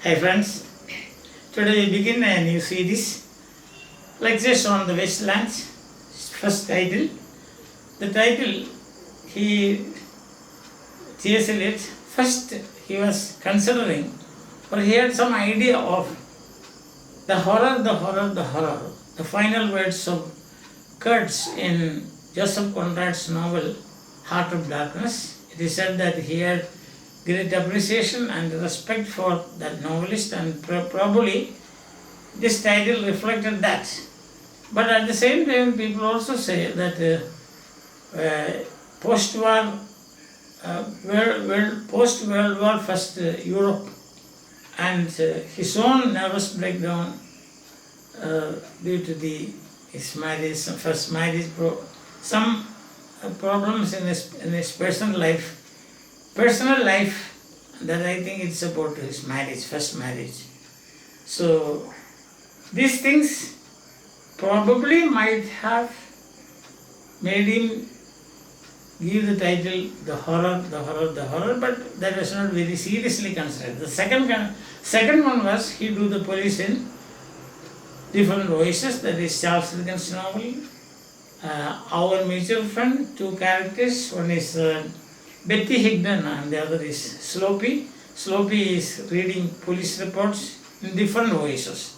Hi friends, today we begin a new series, lectures on the wastelands. First title, the title T.S. Eliot, first he was considering, or he had some idea of the horror, the final words of Kurtz in Joseph Conrad's novel Heart of Darkness. It is said that he had great appreciation and respect for that novelist, and probably this title reflected that. But at the same time, people also say that post-World War First Europe and his own nervous breakdown due to his marriage, first marriage, some problems in his personal life that I think it's about his marriage, first marriage. So these things probably might have made him give the title the horror, but that was not very seriously considered. The second one was he do the police in different voices, that is Charles Dickens' novel. Our mutual friend, two characters, one is Betty Higdon and the other is Sloppy. Sloppy is reading police reports in different voices.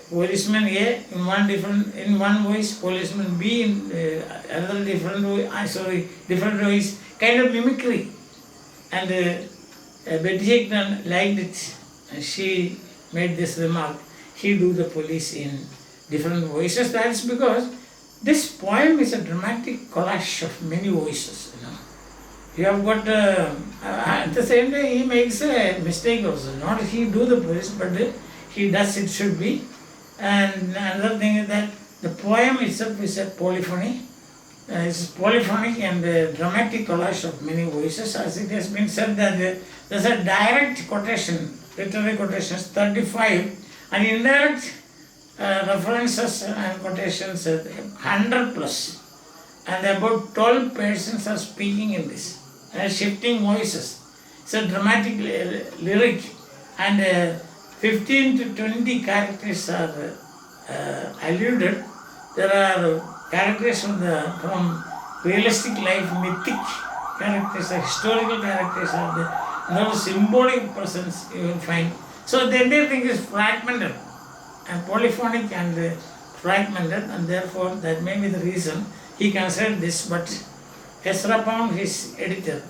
Policeman A in one voice, policeman B in another different voice, kind of mimicry. And Betty Higdon liked it, and she made this remark, he do the police in different voices. That's because this poem is a dramatic collage of many voices, You have got, at the same time he makes a mistake also. Not he do the police, but he does it should be. And another thing is that the poem itself is a polyphony. It's polyphonic and a dramatic collage of many voices. As it has been said that there's a direct quotation, literary quotations 35, and indirect references and quotations 100 plus. And about 12 persons are speaking in this. Shifting voices. It's a dramatic lyric, and 15 to 20 characters are alluded. There are characters from realistic life, mythic characters, historical characters are there. Another symbolic presence you will find. So the entire thing is fragmented and polyphonic and fragmented, and therefore that may be the reason he considered this, but Ezra Pound, his editor,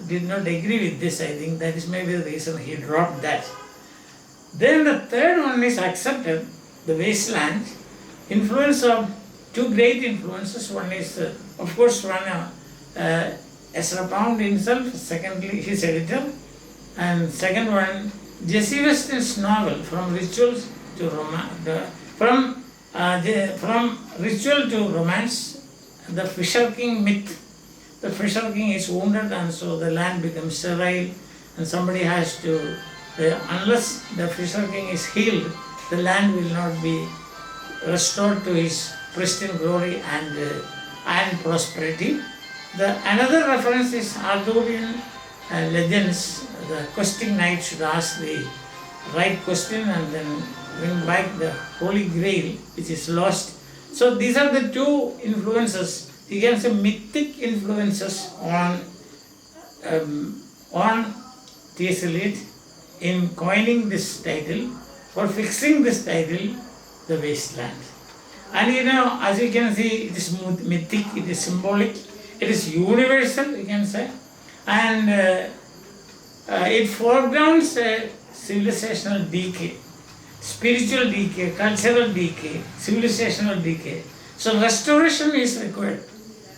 did not agree with this. I think that is maybe the reason he dropped that. Then the third one is accepted, the wasteland, influence of two great influences. One is, of course, Ezra Pound himself, secondly his editor, and second one, Jessie Weston's novel, From Ritual to Romance, the Fisher King myth. The Fisher King is wounded, and so the land becomes sterile, and somebody has to, unless the Fisher King is healed, the land will not be restored to his pristine glory and prosperity. Another reference is Arthurian legends. The questing knight should ask the right question and then bring back the Holy Grail, which is lost. So these are the two influences. You can say mythic influences on T.S. Eliot in coining this title, or fixing this title, The Wasteland. And as you can see, it is mythic, it is symbolic, it is universal, you can say, and it foregrounds a civilizational decay, spiritual decay, cultural decay, civilizational decay. So restoration is required,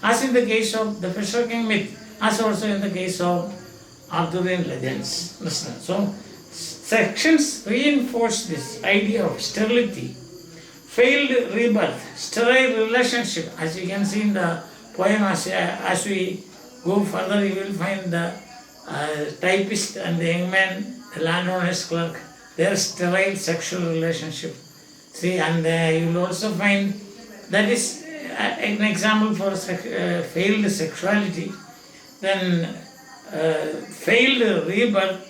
as in the case of the Fisher King myth, as also in the case of Arthurian legends. So sections reinforce this idea of sterility, failed rebirth, sterile relationship. As you can see in the poem, as we go further, you will find the typist and the young man, the landowner's clerk, their sterile sexual relationship. See, and you will also find that is an example for failed sexuality. Then failed rebirth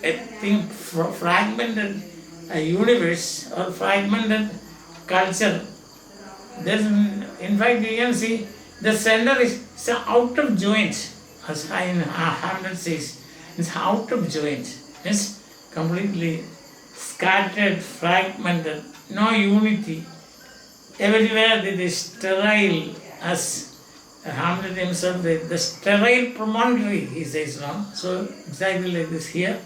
a thing, fragmented universe or fragmented culture. In fact, you can see the center is out of joint, as Hamlet says. It's out of joint. It's completely scattered, fragmented, no unity. Everywhere it is sterile, as Hamlet himself, the sterile promontory, he says, no? So exactly like this here.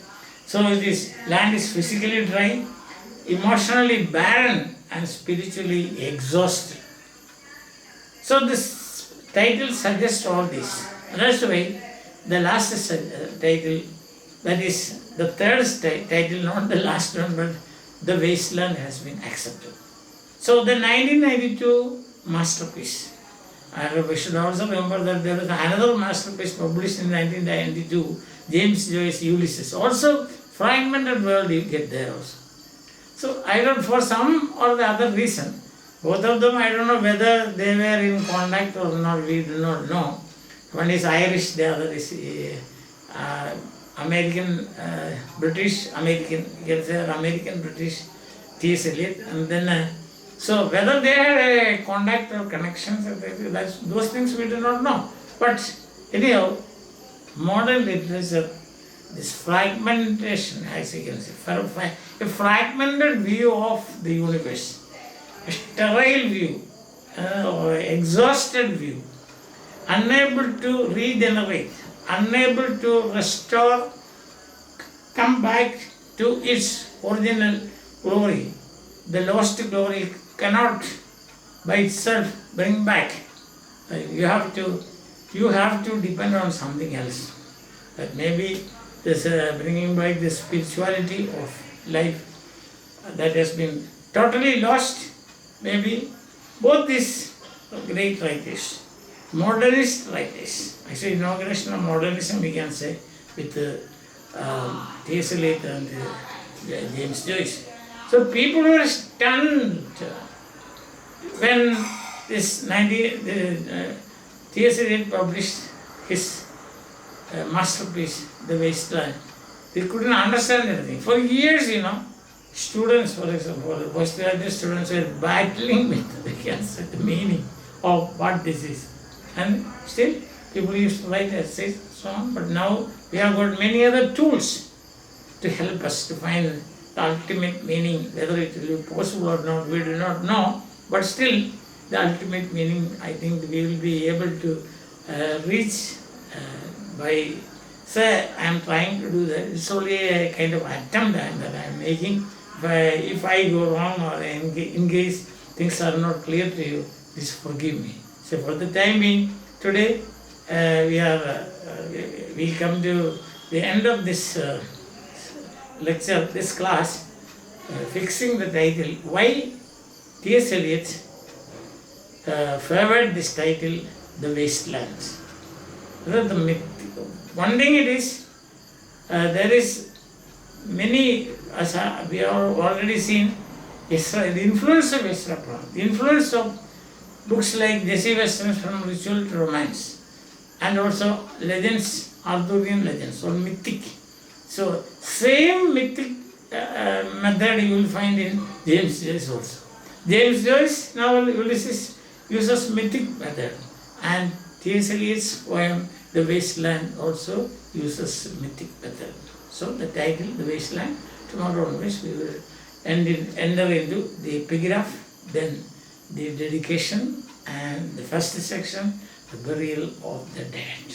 So this land is physically dry, emotionally barren, and spiritually exhausted. So this title suggests all this. That's why the last title, that is the third title, not the last one, but The Wasteland, has been accepted. So the 1992 masterpiece. And we should also remember that there is another masterpiece published in 1992, James Joyce Ulysses. Also fragmented world you get there also. So I don't, for some or the other reason, both of them I don't know whether they were in contact or not, we do not know. One is Irish, the other is American, British, American, you can say American, British, T.S. Eliot, and then so whether they had a contact or connections, those things we do not know. But anyhow, modern literature, this fragmentation, as you can see, a fragmented view of the universe, a sterile view, or exhausted view, unable to regenerate, unable to restore, come back to its original glory. The lost glory cannot by itself bring back. You have to depend on something else. That maybe this bringing back the spirituality of life that has been totally lost. Maybe both these great writers, modernist writers, actually inauguration of modernism we can say with T.S. Eliot and James Joyce. So people were stunned when this T.S. Eliot published his masterpiece, The Wasteland. They couldn't understand anything. For years, students, for example, postgraduate students were battling with the meaning of what this is. And still, people used to write essays and so on. But now we have got many other tools to help us to find the ultimate meaning. Whether it will be possible or not, we do not know. But still, the ultimate meaning, I think we will be able to reach by, say, I am trying to do that. It's only a kind of attempt that I am making. If I go wrong or in case things are not clear to you, please forgive me. So for the time being, today we come to the end of this lecture, this class, fixing the title. Why T.S. Eliot favored this title, The Wastelands. One thing it is, there is many, as we have already seen, the influence of Ezra Pound, the influence of books like J.C. Weston's From Ritual to Romance, and also legends, Arthurian legends, or mythic. So, same mythic method you will find in James Joyce also. James Joyce novel Ulysses uses mythic method, and T.S. Eliot's poem The Wasteland also uses mythic method. So the title, The Wasteland, tomorrow onwards we will enter into the epigraph, then the dedication, and the first section, the burial of the dead.